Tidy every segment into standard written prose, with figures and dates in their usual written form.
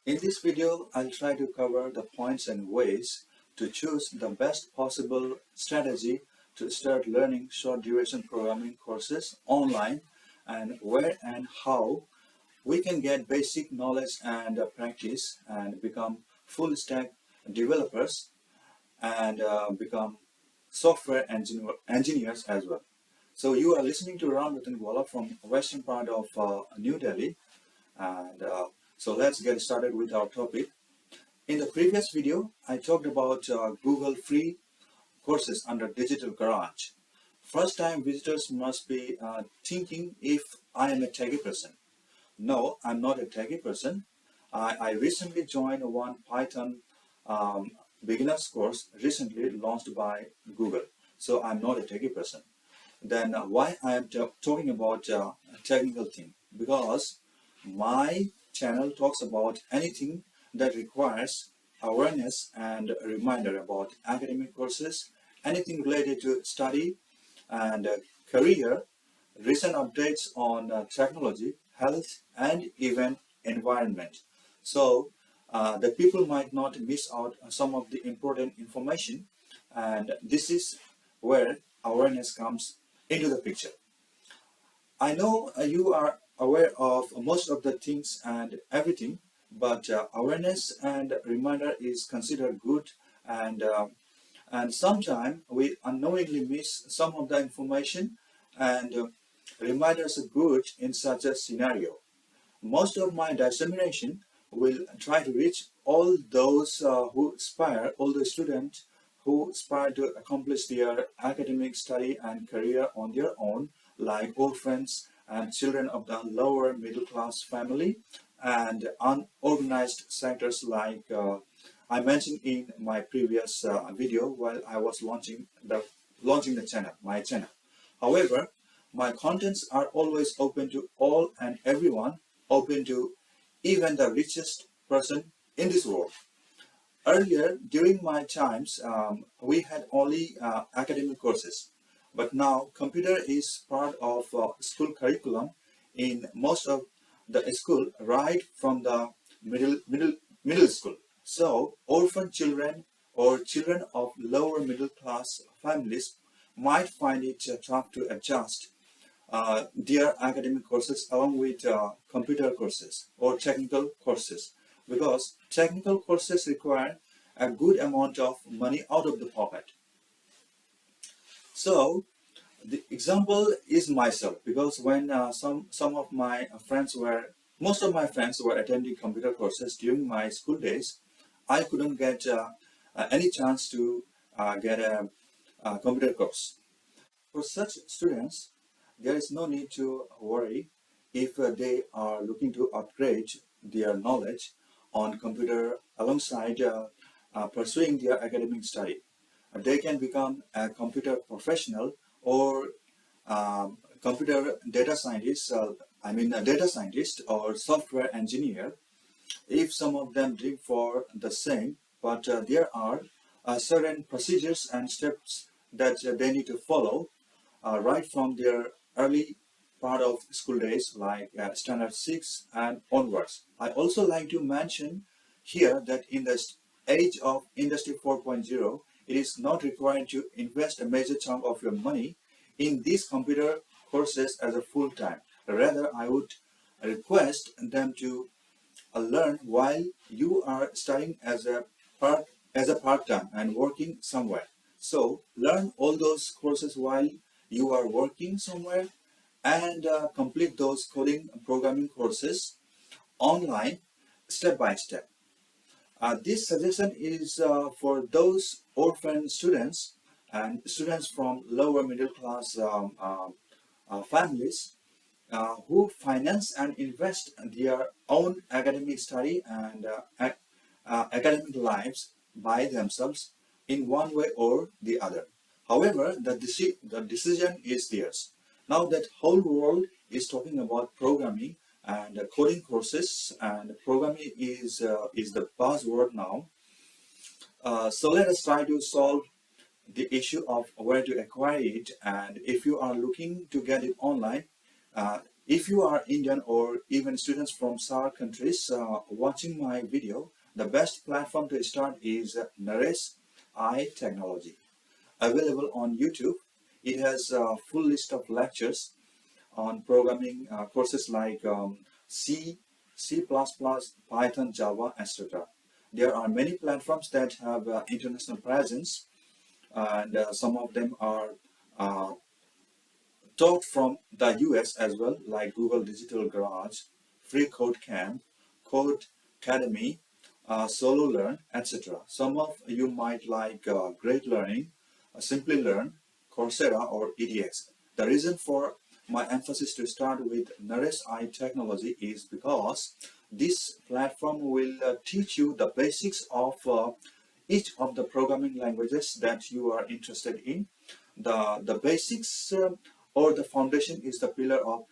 In this video, I'll try to cover the points and ways to choose the best possible strategy to start learning short duration programming courses online, and where and how we can get basic knowledge and practice and become full stack developers and become software engineers as well. So you are listening to Ram Ratangwala from western part of New Delhi, and so let's get started with our topic. In the previous video, I talked about Google free courses under Digital Garage. First time visitors must be thinking if I am a techie person. No, I'm not a techie person. I recently joined one Python um, beginner's course recently launched by Google. So I'm not a techie person. Then why I am talking about a technical thing? Because my channel talks about anything that requires awareness and a reminder about academic courses, anything related to study and career, recent updates on technology, health, and even environment. So the people might not miss out on some of the important information, and this is where awareness comes into the picture. I know you are aware of most of the things and everything, but awareness and reminder is considered good, and and sometimes we unknowingly miss some of the information, and reminders are good in such a scenario. Most of my dissemination will try to reach all those who aspire, all the students who aspire to accomplish their academic study and career on their own, like orphans and children of the lower middle class family and unorganized sectors like I mentioned in my previous video while I was launching the channel, my channel. However, my contents are always open to all and everyone, open to even the richest person in this world. Earlier, during my times, we had only academic courses, but now computer is part of school curriculum in most of the school, right from the middle school. So, orphan children or children of lower middle class families might find it tough to adjust their academic courses along with computer courses or technical courses, because technical courses require a good amount of money out of the pocket. So the example is myself, because when some of my friends were most of my friends were attending computer courses during my school days, I couldn't get any chance to get a computer course. For such students, there is no need to worry if they are looking to upgrade their knowledge on computer alongside pursuing their academic study. They can become a computer professional or computer data scientist, a data scientist or software engineer if some of them dream for the same, but there are certain procedures and steps that they need to follow right from their early part of school days, like standard 6 and onwards. I also like to mention here that in the age of Industry 4.0, it is not required to invest a major chunk of your money in these computer courses as a full time. Rather, I would request them to learn while you are studying part time and working somewhere. So learn all those courses while you are working somewhere, and complete those coding and programming courses online step by step. This suggestion is for those orphan students and students from lower middle class families who finance and invest their own academic study and academic lives by themselves in one way or the other. However, the decision is theirs. Now that whole world is talking about programming and coding courses, and programming is the buzzword now. So let us try to solve the issue of where to acquire it, and if you are looking to get it online, If you are Indian or even students from SAR countries watching my video, the best platform to start is Naresh I Technology. Available on YouTube, it has a full list of lectures on programming courses like C, C++, Python, Java, etc. There are many platforms that have international presence, and some of them are uh, taught from the US as well, like Google Digital Garage, Free Code Camp, Code Academy, Solo Learn, etc. Some of you might like Great Learning, Simply Learn, Coursera, or EDX. The reason for my emphasis to start with Naresh I Technology is because this platform will teach you the basics of each of the programming languages that you are interested in. The basics or the foundation is the pillar of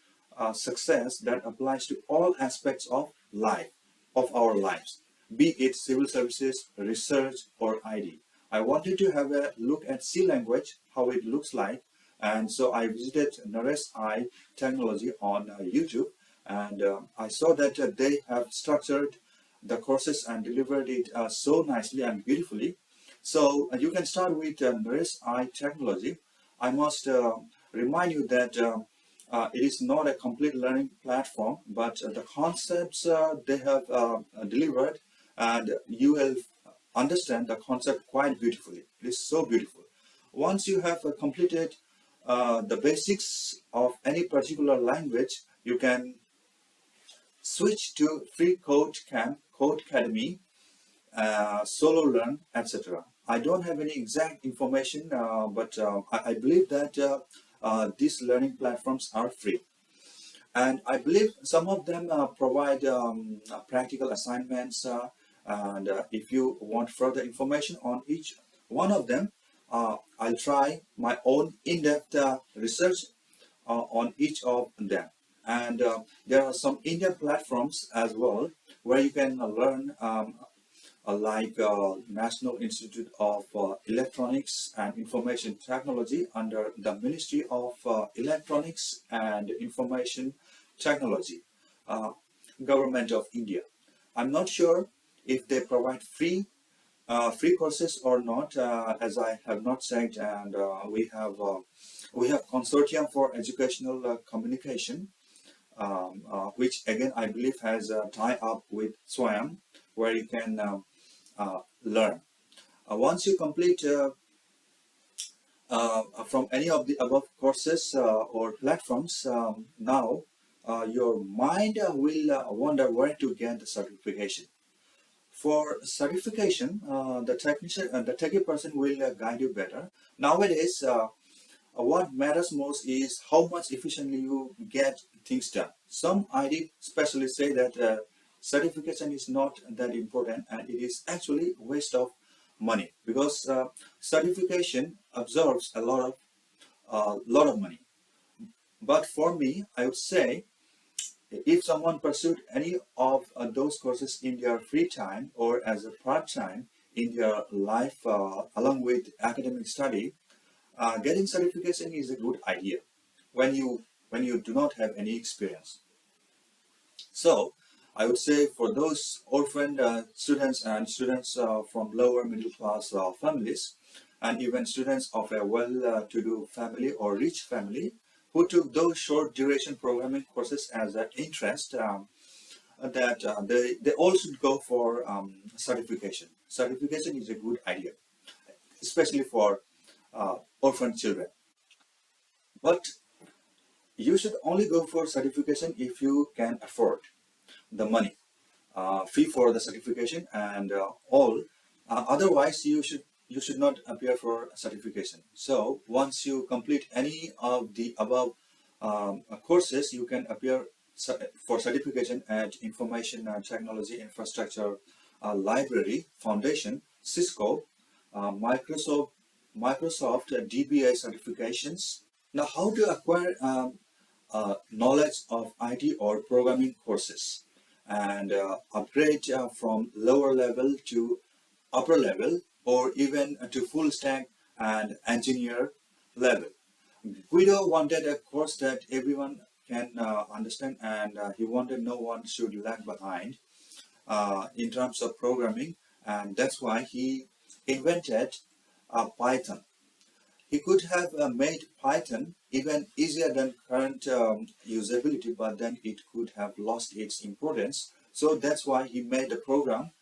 success that applies to all aspects of life, of our lives, be it civil services, research, or ID. I wanted to have a look at C language, how it looks like, and so I visited Naresh I Technology on YouTube, and I saw that they have structured the courses and delivered it so nicely and beautifully. So you can start with Naresh I Technology. I must remind you that it is not a complete learning platform, but the concepts they have delivered, and you will understand the concept quite beautifully. It is so beautiful. Once you have completed the basics of any particular language, you can switch to Free Code Camp, Code Academy, Solo Learn, etc. I don't have any exact information, but I believe that these learning platforms are free. And I believe some of them provide practical assignments. And if you want further information on each one of them, I'll try my own in-depth research on each of them. And there are some Indian platforms as well where you can learn like National Institute of Electronics and Information Technology under the Ministry of Electronics and Information Technology, uh, Government of India. I'm not sure if they provide free courses or not, as I have not checked, and we have Consortium for Educational Communication, which again I believe has a tie-up with SWAYAM, where you can learn. Once you complete from any of the above courses or platforms, now your mind will wonder where to get the certification. For certification, the techie person will guide you better. Nowadays, what matters most is how much efficiently you get things done. Some ID specialists say that certification is not that important, and it is actually waste of money, because certification absorbs a lot of money. But for me, I would say if someone pursued any of those courses in their free time or as a part-time in their life along with academic study, getting certification is a good idea when you do not have any experience. So I would say for those orphaned students and students from lower middle class families, and even students of a well-to-do family or rich family who took those short duration programming courses as an interest, that they all should go for certification. Certification is a good idea, especially for orphan children. But you should only go for certification if you can afford the money, fee for the certification and all. Otherwise, you should not appear for certification. So once you complete any of the above courses, you can appear for certification at Information Technology Infrastructure Library Foundation, Cisco, Microsoft, DBA certifications. Now, how to acquire knowledge of IT or programming courses and upgrade from lower level to upper level, or even to full stack and engineer level. Guido wanted a course that everyone can understand, and he wanted no one should lag behind in terms of programming, and that's why he invented Python. He could have made Python even easier than current usability, but then it could have lost its importance. So that's why he made a programming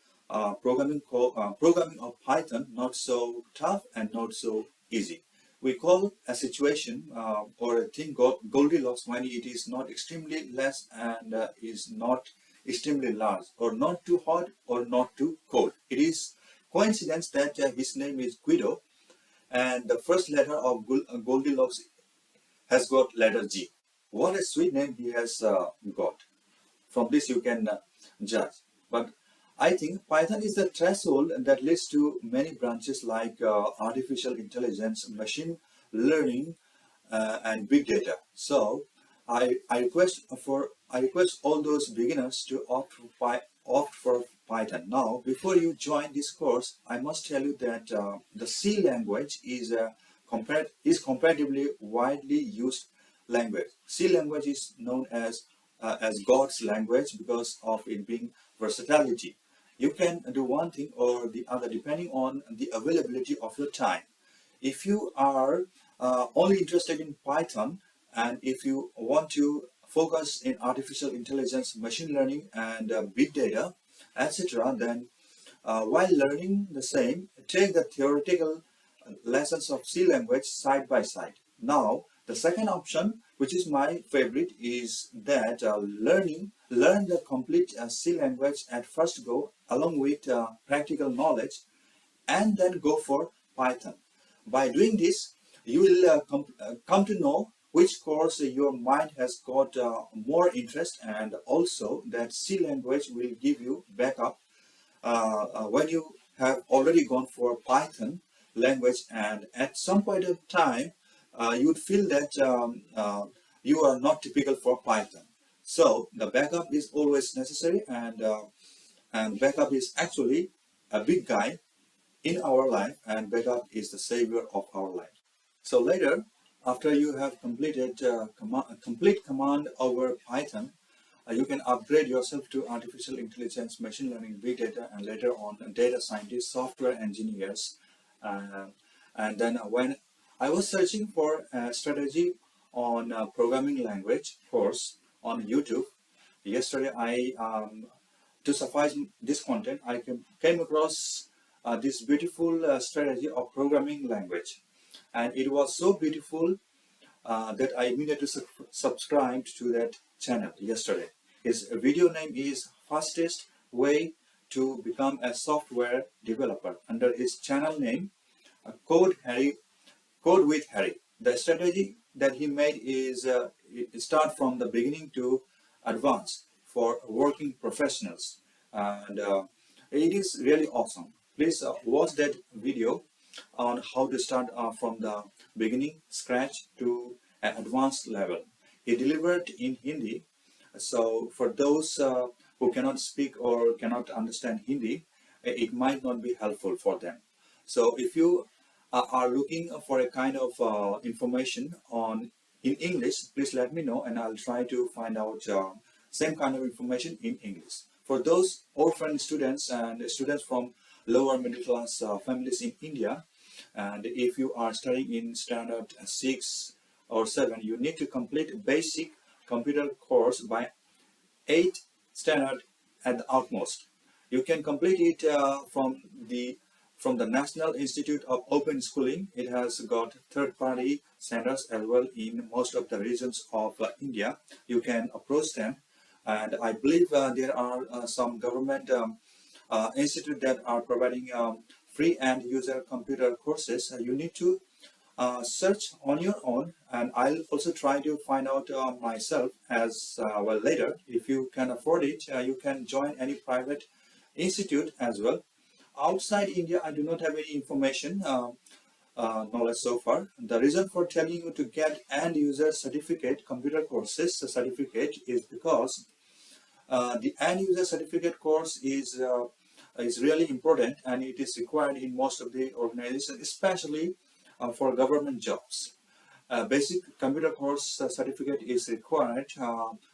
of Python not so tough and not so easy. We call a situation or a thing Goldilocks when it is not extremely less and is not extremely large, or not too hot or not too cold. It is coincidence that his name is Guido, and the first letter of Goldilocks has got letter G. What a sweet name he has got. From this you can judge. But I think Python is the threshold that leads to many branches like artificial intelligence, machine learning, and big data. So I request all those beginners to opt for Python. Now, before you join this course, I must tell you that the C language is comparatively widely used language. C language is known as God's language because of it being versatility. You can do one thing or the other depending on the availability of your time. If you are only interested in Python, and if you want to focus in artificial intelligence, machine learning, and big data, etc., then while learning the same, take the theoretical lessons of C language side by side. Now, the second option, which is my favorite, is that learn the complete C language at first go along with practical knowledge, and then go for Python. By doing this, you will come to know which course your mind has got more interest, and also that C language will give you backup when you have already gone for Python language, and at some point of time you would feel that you are not typical for Python. So the backup is always necessary, and backup is actually a big guy in our life, and backup is the savior of our life. So later, after you have completed complete command over Python, you can upgrade yourself to artificial intelligence, machine learning, big data, and later on data scientists, software engineers. And then when I was searching for a strategy on programming language course on YouTube, yesterday to suffice this content, I came across this beautiful strategy of programming language. And it was so beautiful that I immediately subscribed to that channel yesterday. His video name is Fastest Way to Become a Software Developer. Under his channel name, Code with Harry. The strategy that he made is start from the beginning to advance for working professionals, and it is really awesome. Please watch that video on how to start from the beginning, scratch to an advanced level. He delivered in Hindi, so for those who cannot speak or cannot understand Hindi, it might not be helpful for them. So if you are looking for a kind of information in English, please let me know, and I'll try to find out same kind of information in English. For those orphan students and students from lower middle class families in India, and if you are studying in standard 6 or 7, you need to complete basic computer course by 8 standard at the utmost. You can complete it from the National Institute of Open Schooling. It has got third-party centers as well in most of the regions of India. You can approach them, and I believe there are some government institute that are providing free and user computer courses. You need to search on your own, and I'll also try to find out myself as well later. If you can afford it, you can join any private institute as well. Outside India, I do not have any information knowledge so far. The reason for telling you to get end user certificate, computer courses certificate, is because the end user certificate course is really important, and it is required in most of the organizations, especially for government jobs. a basic computer course certificate is required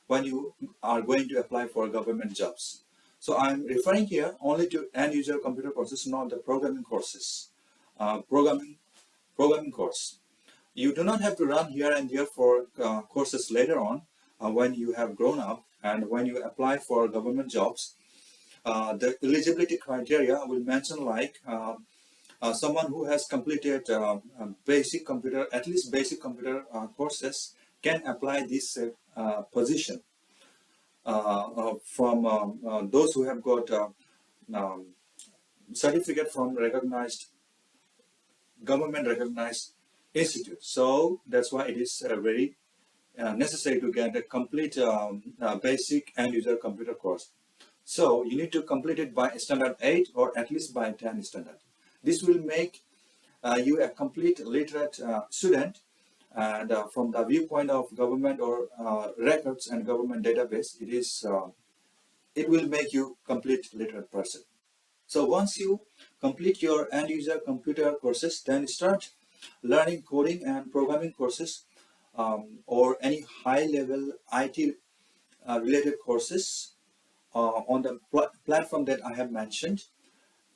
when you are going to apply for government jobs. So I'm referring here only to end-user computer courses, not the programming courses. Programming course. You do not have to run here and there for courses later on when you have grown up and when you apply for government jobs. The eligibility criteria will mention like someone who has completed basic computer, at least basic computer courses can apply this position from those who have got um, certificate from recognized government recognized institute. So that's why it is very necessary to get a complete basic end user computer course. So you need to complete it by standard 8 or at least by 10 standard. This will make you a complete literate student, and from the viewpoint of government or records and government database, it will make you complete literate person. So once you complete your end user computer courses, then start learning coding and programming courses, or any high level IT related courses on the platform that I have mentioned,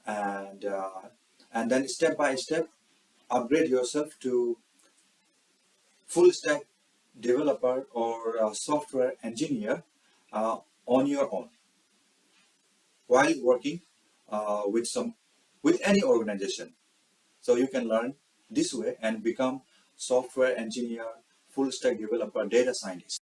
and then step by step upgrade yourself to full stack developer or software engineer on your own while working with any organization. So you can learn this way and become software engineer, full stack developer, data scientist.